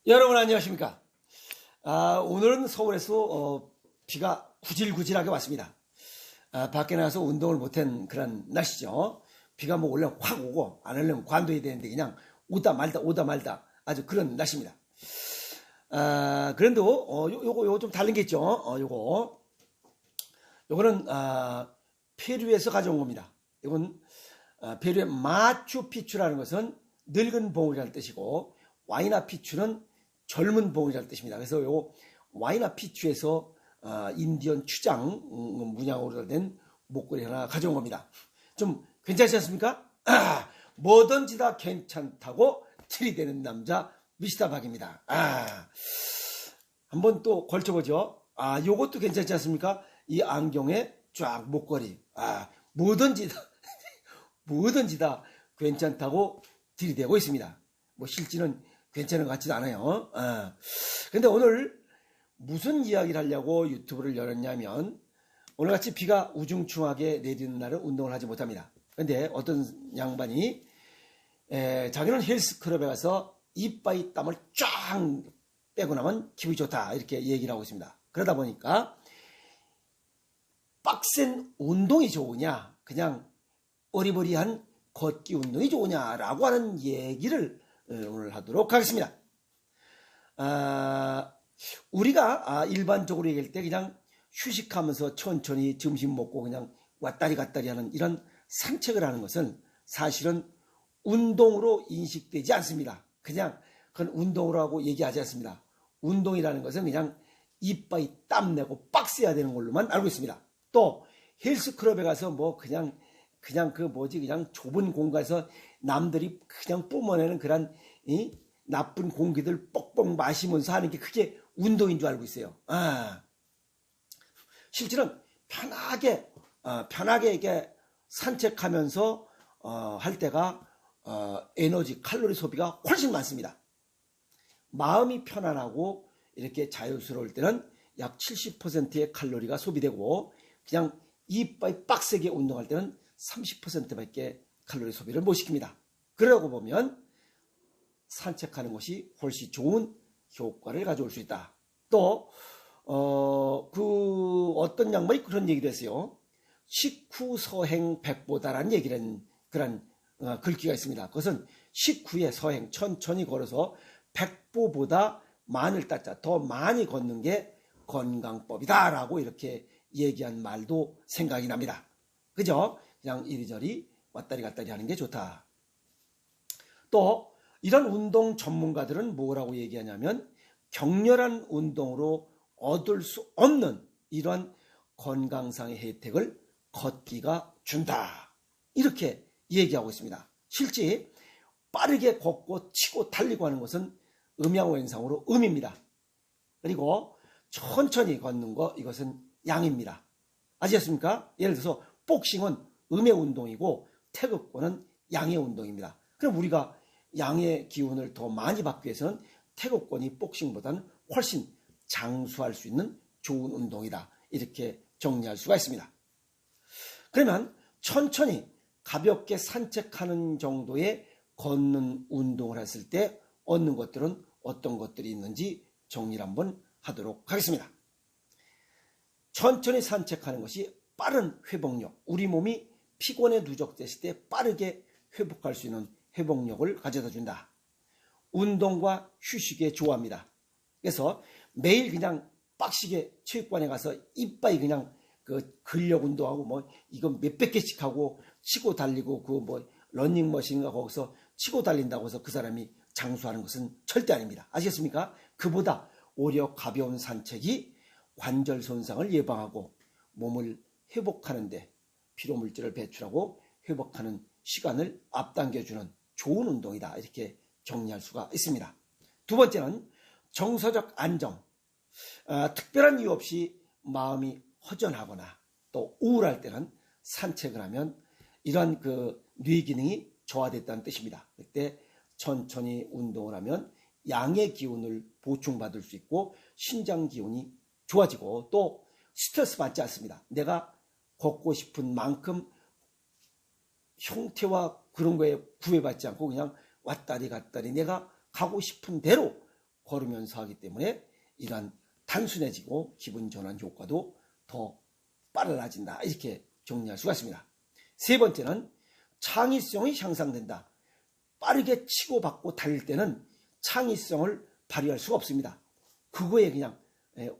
여러분 안녕하십니까? 오늘은 서울에서 비가 구질구질하게 왔습니다. 밖에 나가서 운동을 못한 그런 날씨죠. 비가 뭐 원래 확 오고 안 오려면 관둬야 되는데 그냥 오다 말다 아주 그런 날씨입니다. 그런데도 요거 좀 다른 게 있죠. 요거는 페루에서 가져온 겁니다. 이건 페루의 마추픽추라는 것은 늙은 봉우리라는 뜻이고 와이나피추는 젊은 봉우리라는 뜻입니다. 그래서 요 와이나피추에서 인디언 추장 문양으로 된 목걸이 하나 가져온 겁니다. 좀 괜찮지 않습니까? 뭐든지 다 괜찮다고 들이대는 남자 미스터 박입니다. 한번 또 걸쳐보죠. 요것도 괜찮지 않습니까? 이 안경에 쫙 목걸이. 뭐든지 다 괜찮다고 들이대고 있습니다. 뭐 실제는 괜찮은 것 같지도 않아요. 근데 오늘 무슨 이야기를 하려고 유튜브를 열었냐면, 오늘같이 비가 우중충하게 내리는 날은 운동을 하지 못합니다. 근데 어떤 양반이 자기는 헬스클럽에 가서 이빠이 땀을 쫙 빼고 나면 기분이 좋다 이렇게 얘기를 하고 있습니다. 그러다 보니까 빡센 운동이 좋으냐 그냥 어리버리한 걷기 운동이 좋으냐라고 하는 얘기를 오늘 하도록 하겠습니다. 우리가 일반적으로 얘기할 때 그냥 휴식하면서 천천히 점심 먹고 그냥 왔다리 갔다리 하는 이런 산책을 하는 것은 사실은 운동으로 인식되지 않습니다. 그냥 그건 운동으로 하고 얘기하지 않습니다. 운동이라는 것은 그냥 이빠이 땀 내고 빡세야 되는 걸로만 알고 있습니다. 또 헬스클럽에 가서 뭐 그냥 그냥 좁은 공간에서 남들이 그냥 뿜어내는 그런 나쁜 공기들 뻑뻑 마시면서 하는 게 그게 운동인 줄 알고 있어요. 실제는 편하게 이렇게 산책하면서 할 때가 에너지 칼로리 소비가 훨씬 많습니다. 마음이 편안하고 이렇게 자유스러울 때는 약 70%의 칼로리가 소비되고 그냥 이빨 빡세게 운동할 때는 30%밖에 칼로리 소비를 못 시킵니다. 그러고 보면 산책하는 것이 훨씬 좋은 효과를 가져올 수 있다. 또 어떤 양반이 그런 얘기를 했어요. 식후서행 백보다라는 얘기를 그런 글귀가 있습니다. 그것은 식후에 서행 천천히 걸어서 백보보다 만을 따자 더 많이 걷는 게 건강법이다라고 이렇게 얘기한 말도 생각이 납니다. 그죠? 그냥 이리저리 왔다리 갔다리 하는 게 좋다. 또 이런 운동 전문가들은 뭐라고 얘기하냐면 격렬한 운동으로 얻을 수 없는 이런 건강상의 혜택을 걷기가 준다. 이렇게 얘기하고 있습니다. 실제 빠르게 걷고 치고 달리고 하는 것은 음양오행상으로 음입니다. 그리고 천천히 걷는 거 이것은 양입니다. 아시겠습니까? 예를 들어서 복싱은 음의 운동이고 태극권은 양의 운동입니다. 그럼 우리가 양의 기운을 더 많이 받기 위해서는 태극권이 복싱보다는 훨씬 장수할 수 있는 좋은 운동이다. 이렇게 정리할 수가 있습니다. 그러면 천천히 가볍게 산책하는 정도의 걷는 운동을 했을 때 얻는 것들은 어떤 것들이 있는지 정리를 한번 하도록 하겠습니다. 천천히 산책하는 것이 빠른 회복력, 우리 몸이 피곤에 누적됐을 때 빠르게 회복할 수 있는 회복력을 가져다 준다. 운동과 휴식에 좋아합니다. 그래서 매일 그냥 빡시게 체육관에 가서 이빠이 그냥 그 근력 운동하고 뭐 이거 몇백 개씩 하고 치고 달리고 그 뭐 러닝머신인가 거기서 치고 달린다고 해서 그 사람이 장수하는 것은 절대 아닙니다. 아시겠습니까? 그보다 오히려 가벼운 산책이 관절 손상을 예방하고 몸을 회복하는데 피로물질을 배출하고 회복하는 시간을 앞당겨주는 좋은 운동이다. 이렇게 정리할 수가 있습니다. 두 번째는 정서적 안정. 특별한 이유 없이 마음이 허전하거나 또 우울할 때는 산책을 하면 이런 뇌 기능이 저하됐다는 뜻입니다. 그때 천천히 운동을 하면 양의 기운을 보충받을 수 있고 신장 기운이 좋아지고 또 스트레스 받지 않습니다. 내가 걷고 싶은 만큼 형태와 그런 거에 구애받지 않고 그냥 왔다리 갔다리 내가 가고 싶은 대로 걸으면서 하기 때문에 이러한 단순해지고 기분 전환 효과도 더 빨라진다. 이렇게 정리할 수가 있습니다. 세 번째는 창의성이 향상된다. 빠르게 치고받고 달릴 때는 창의성을 발휘할 수가 없습니다. 그거에 그냥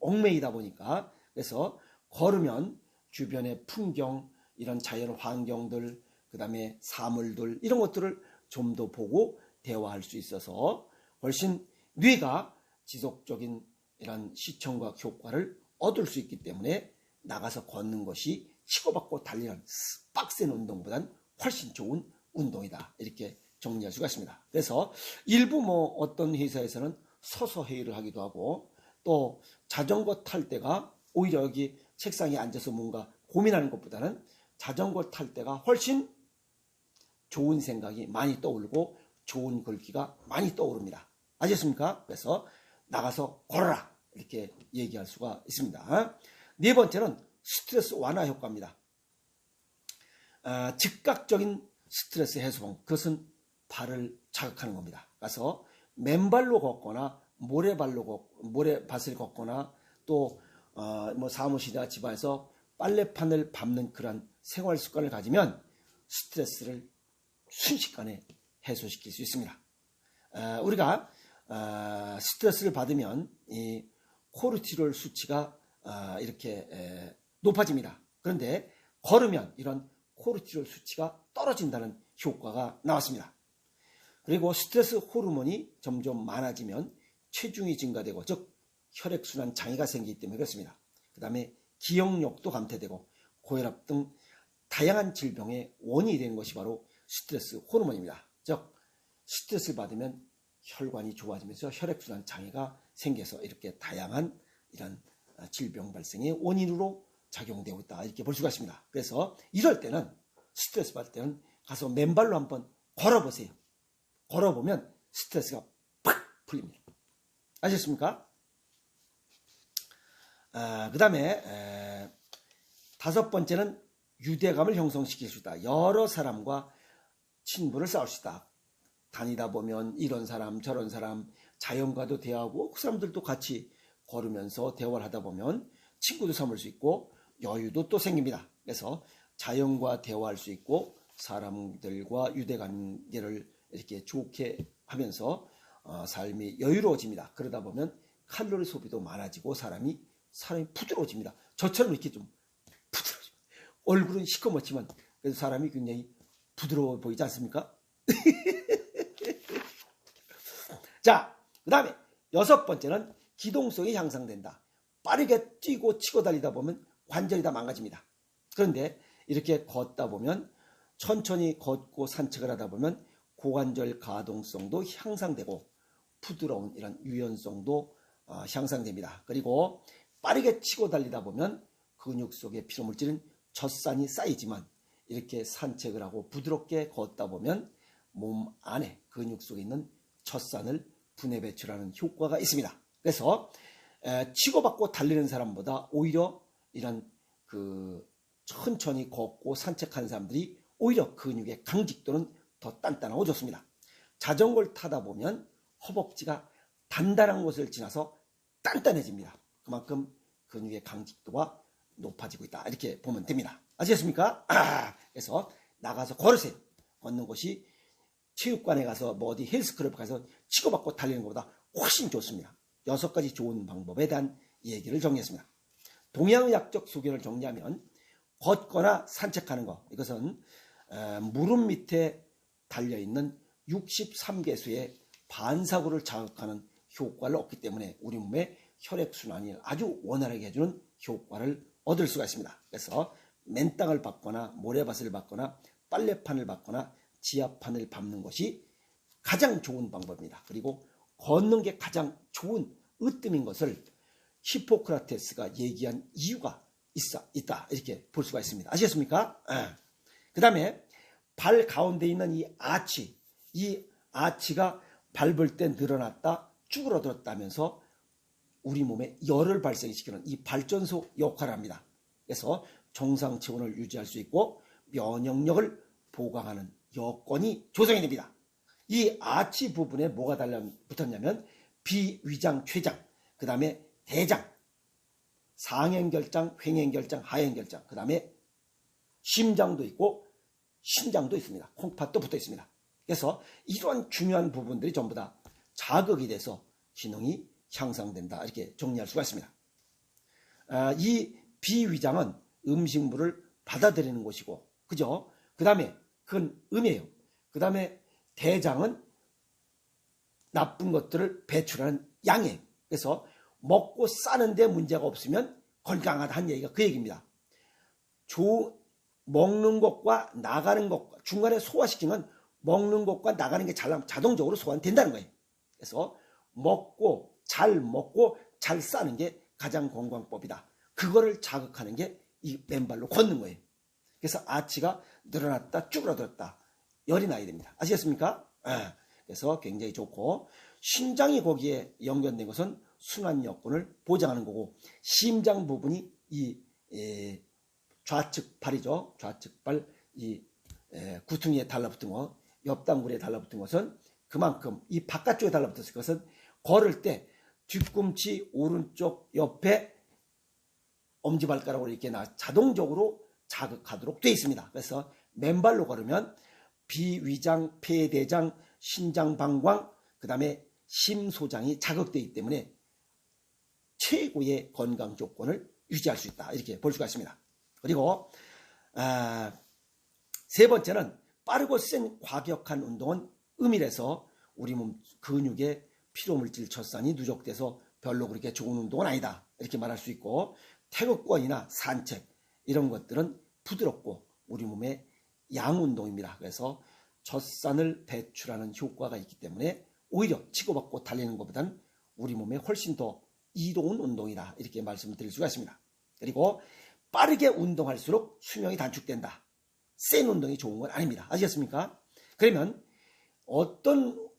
얽매이다 보니까. 그래서 걸으면 주변의 풍경, 이런 자연 환경들, 그 다음에 사물들, 이런 것들을 좀 더 보고 대화할 수 있어서 훨씬 뇌가 지속적인 이런 시청각 효과를 얻을 수 있기 때문에 나가서 걷는 것이 치고받고 달리는 빡센 운동보단 훨씬 좋은 운동이다. 이렇게 정리할 수가 있습니다. 그래서 일부 어떤 회사에서는 서서 회의를 하기도 하고, 또 자전거 탈 때가 오히려 여기 책상에 앉아서 뭔가 고민하는 것보다는 자전거 탈 때가 훨씬 좋은 생각이 많이 떠오르고 좋은 글귀가 많이 떠오릅니다. 아셨습니까? 그래서 나가서 걸어라, 이렇게 얘기할 수가 있습니다. 네 번째는 스트레스 완화 효과입니다. 즉각적인 스트레스 해소방, 그것은 발을 자극하는 겁니다. 그래서 맨발로 걷거나 모래밭을 걷거나 또 사무실이나 집안에서 빨래판을 밟는 그런 생활 습관을 가지면 스트레스를 순식간에 해소시킬 수 있습니다. 우리가 스트레스를 받으면 이 코르티졸 수치가 이렇게 높아집니다. 그런데 걸으면 이런 코르티졸 수치가 떨어진다는 효과가 나왔습니다. 그리고 스트레스 호르몬이 점점 많아지면 체중이 증가되고, 즉 혈액순환 장애가 생기기 때문에 그렇습니다. 그 다음에 기억력도 감퇴되고 고혈압 등 다양한 질병의 원인이 되는 것이 바로 스트레스 호르몬입니다. 즉 스트레스를 받으면 혈관이 좁아지면서 혈액순환 장애가 생겨서 이렇게 다양한 이런 질병 발생의 원인으로 작용되고 있다. 이렇게 볼 수가 있습니다. 그래서 이럴 때는, 스트레스 받을 때는 가서 맨발로 한번 걸어보세요. 걸어보면 스트레스가 팍 풀립니다. 아셨습니까? 그 다음에 다섯 번째는 유대감을 형성시킬 수 있다. 여러 사람과 친분을 쌓을 수 있다. 다니다 보면 이런 사람 저런 사람, 자연과도 대화하고 그 사람들도 같이 걸으면서 대화를 하다 보면 친구도 삼을 수 있고 여유도 또 생깁니다. 그래서 자연과 대화할 수 있고 사람들과 유대관계를 이렇게 좋게 하면서 삶이 여유로워집니다. 그러다 보면 칼로리 소비도 많아지고 사람이 부드러워집니다. 저처럼 이렇게 좀 부드러워집니다. 얼굴은 시커멓지만 그래서 사람이 굉장히 부드러워 보이지 않습니까? 자, 그 다음에 여섯 번째는 기동성이 향상된다. 빠르게 뛰고 치고 달리다 보면 관절이 다 망가집니다. 그런데 이렇게 걷다 보면, 천천히 걷고 산책을 하다 보면 고관절 가동성도 향상되고 부드러운 이런 유연성도 향상됩니다. 그리고 빠르게 치고 달리다 보면 근육 속에 피로물질은 젖산이 쌓이지만 이렇게 산책을 하고 부드럽게 걷다 보면 몸 안에 근육 속에 있는 젖산을 분해 배출하는 효과가 있습니다. 그래서 치고받고 달리는 사람보다 오히려 이런 천천히 걷고 산책하는 사람들이 오히려 근육의 강직도는 더 단단하고 좋습니다. 자전거를 타다 보면 허벅지가 단단한 곳을 지나서 단단해집니다. 그만큼 근육의 강직도가 높아지고 있다. 이렇게 보면 됩니다. 아시겠습니까? 그래서 나가서 걸으세요. 걷는 것이 체육관에 가서 어디 헬스클럽 가서 치고받고 달리는 것보다 훨씬 좋습니다. 6가지 좋은 방법에 대한 얘기를 정리했습니다. 동양의학적 소견을 정리하면 걷거나 산책하는 것, 이것은 무릎 밑에 달려있는 63개수의 반사구를 자극하는 효과를 얻기 때문에 우리 몸의 혈액순환을 아주 원활하게 해주는 효과를 얻을 수가 있습니다. 그래서 맨땅을 밟거나 모래밭을 밟거나 빨래판을 밟거나 지하판을 밟는 것이 가장 좋은 방법입니다. 그리고 걷는 게 가장 좋은 으뜸인 것을 히포크라테스가 얘기한 이유가 있다. 이렇게 볼 수가 있습니다. 아시겠습니까? 그 다음에 발 가운데 있는 이 아치가 밟을 때 늘어났다 쭈그러들었다면서 우리 몸에 열을 발생시키는 이 발전소 역할을 합니다. 그래서 정상 체온을 유지할 수 있고 면역력을 보강하는 여건이 조성이 됩니다. 이 아치 부분에 뭐가 붙었냐면 비위장, 췌장, 그 다음에 대장, 상행결장, 횡행결장, 하행결장, 그 다음에 심장도 있고 신장도 있습니다. 콩팥도 붙어 있습니다. 그래서 이러한 중요한 부분들이 전부 다 자극이 돼서 기능이 향상된다. 이렇게 정리할 수가 있습니다. 이 비위장은 음식물을 받아들이는 곳이고, 그죠? 그 다음에 그건 음이에요. 그 다음에 대장은 나쁜 것들을 배출하는 양이에요. 그래서 먹고 싸는데 문제가 없으면 건강하다는 얘기가 그 얘기입니다. 먹는 것과 나가는 것과 중간에 소화시키는 건 먹는 것과 나가는 게 자동적으로 소화된다는 거예요. 그래서 잘 먹고 잘 싸는 게 가장 건강법이다. 그거를 자극하는 게 이 맨발로 걷는 거예요. 그래서 아치가 늘어났다 쭈그러들었다 열이 나야 됩니다. 아시겠습니까? 그래서 굉장히 좋고, 신장이 거기에 연결된 것은 순환 여건을 보장하는 거고, 심장 부분이 이 좌측 발이죠. 좌측 발 이 구퉁이에 달라붙은 거, 옆당구리에 달라붙은 것은 그만큼 이 바깥쪽에 달라붙었을 것은 걸을 때 뒤꿈치 오른쪽 옆에 엄지발가락으로 이렇게 자동적으로 자극하도록 되어 있습니다. 그래서 맨발로 걸으면 비위장, 폐대장, 신장, 방광, 그 다음에 심소장이 자극되기 때문에 최고의 건강 조건을 유지할 수 있다. 이렇게 볼 수가 있습니다. 그리고 세 번째는 빠르고 센 과격한 운동은 음이라서 우리 몸 근육에 피로물질 젖산이 누적돼서 별로 그렇게 좋은 운동은 아니다. 이렇게 말할 수 있고, 태극권이나 산책 이런 것들은 부드럽고 우리 몸의 양운동입니다. 그래서 젖산을 배출하는 효과가 있기 때문에 오히려 치고받고 달리는 것보다는 우리 몸에 훨씬 더 이로운 운동이다. 이렇게 말씀을 드릴 수가 있습니다. 그리고 빠르게 운동할수록 수명이 단축된다. 센 운동이 좋은 건 아닙니다. 아시겠습니까? 그러면 어떤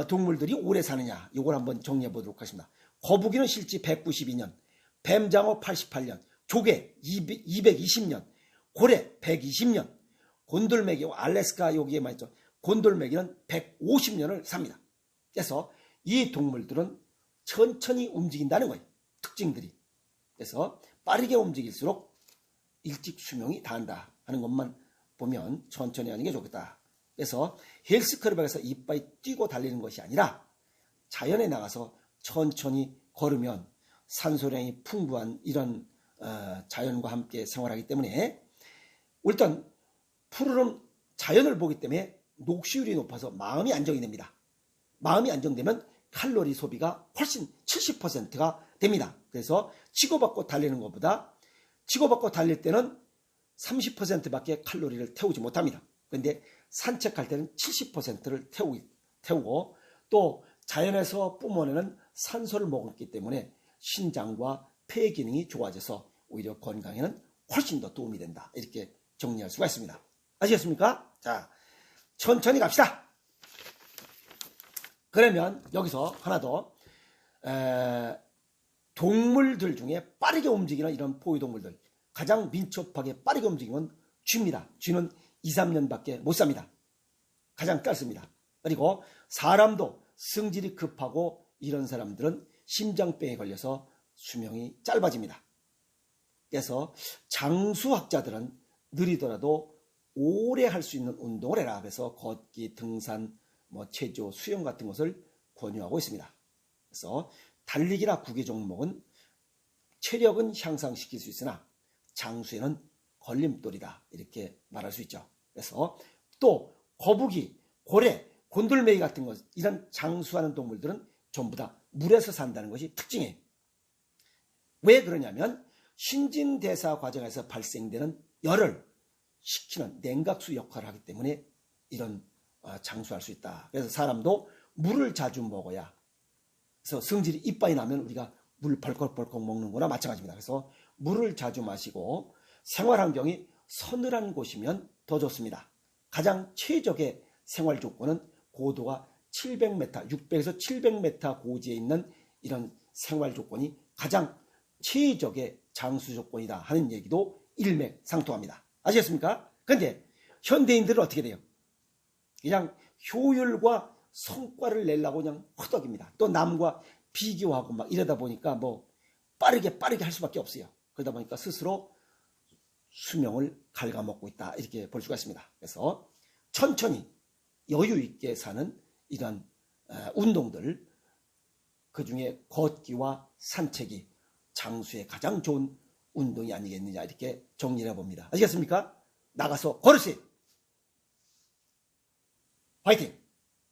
동물들이 오래 사느냐, 이걸 한번 정리해 보도록 하겠습니다. 거북이는 실제 192년, 뱀장어 88년, 조개 220년, 고래 120년, 곤돌메기, 알래스카 여기에 있죠. 곤돌메기는 150년을 삽니다. 그래서 이 동물들은 천천히 움직인다는 거예요. 특징들이. 그래서 빠르게 움직일수록 일찍 수명이 다한다 하는 것만 보면 천천히 하는 게 좋겠다. 그래서 헬스클럽에서 이빨이 뛰고 달리는 것이 아니라 자연에 나가서 천천히 걸으면 산소량이 풍부한 이런 자연과 함께 생활하기 때문에, 일단 푸르른 자연을 보기 때문에 녹시율이 높아서 마음이 안정이 됩니다. 마음이 안정되면 칼로리 소비가 훨씬 70%가 됩니다. 그래서 치고받고 달리는 것보다, 치고받고 달릴 때는 30%밖에 칼로리를 태우지 못합니다. 그런데 산책할 때는 70%를 태우고, 또 자연에서 뿜어내는 산소를 먹었기 때문에 신장과 폐 기능이 좋아져서 오히려 건강에는 훨씬 더 도움이 된다. 이렇게 정리할 수가 있습니다. 아시겠습니까? 자, 천천히 갑시다. 그러면 여기서 하나 더, 동물들 중에 빠르게 움직이는 이런 포유동물들, 가장 민첩하게 빠르게 움직이는 쥐입니다. 쥐는 2, 3년밖에 못 삽니다. 가장 짧습니다. 그리고 사람도 성질이 급하고 이런 사람들은 심장병에 걸려서 수명이 짧아집니다. 그래서 장수학자들은 느리더라도 오래 할 수 있는 운동을 해라. 그래서 걷기, 등산, 체조, 수영 같은 것을 권유하고 있습니다. 그래서 달리기나 구기 종목은 체력은 향상시킬 수 있으나 장수에는 걸림돌이다. 이렇게 말할 수 있죠. 그래서 또 거북이, 고래, 곤돌메이 같은 것, 이런 장수하는 동물들은 전부 다 물에서 산다는 것이 특징이에요. 왜 그러냐면 신진대사 과정에서 발생되는 열을 식히는 냉각수 역할을 하기 때문에 이런 장수할 수 있다. 그래서 사람도 물을 자주 먹어야, 그래서 성질이 이빨이 나면 우리가 물 벌컥벌컥 먹는 거나 마찬가지입니다. 그래서 물을 자주 마시고 생활 환경이 서늘한 곳이면 더 좋습니다. 가장 최적의 생활 조건은 고도가 700m, 600에서 700m 고지에 있는 이런 생활 조건이 가장 최적의 장수 조건이다 하는 얘기도 일맥상통합니다. 아시겠습니까? 그런데 현대인들은 어떻게 돼요? 그냥 효율과 성과를 내려고 그냥 허덕입니다. 또 남과 비교하고 막 이러다 보니까 뭐 빠르게 할 수밖에 없어요. 그러다 보니까 스스로 수명을 갉아먹고 있다, 이렇게 볼 수가 있습니다. 그래서 천천히 여유 있게 사는 이러한 운동들, 그 중에 걷기와 산책이 장수의 가장 좋은 운동이 아니겠느냐, 이렇게 정리를 해봅니다. 아시겠습니까? 나가서 걸으세요. 화이팅!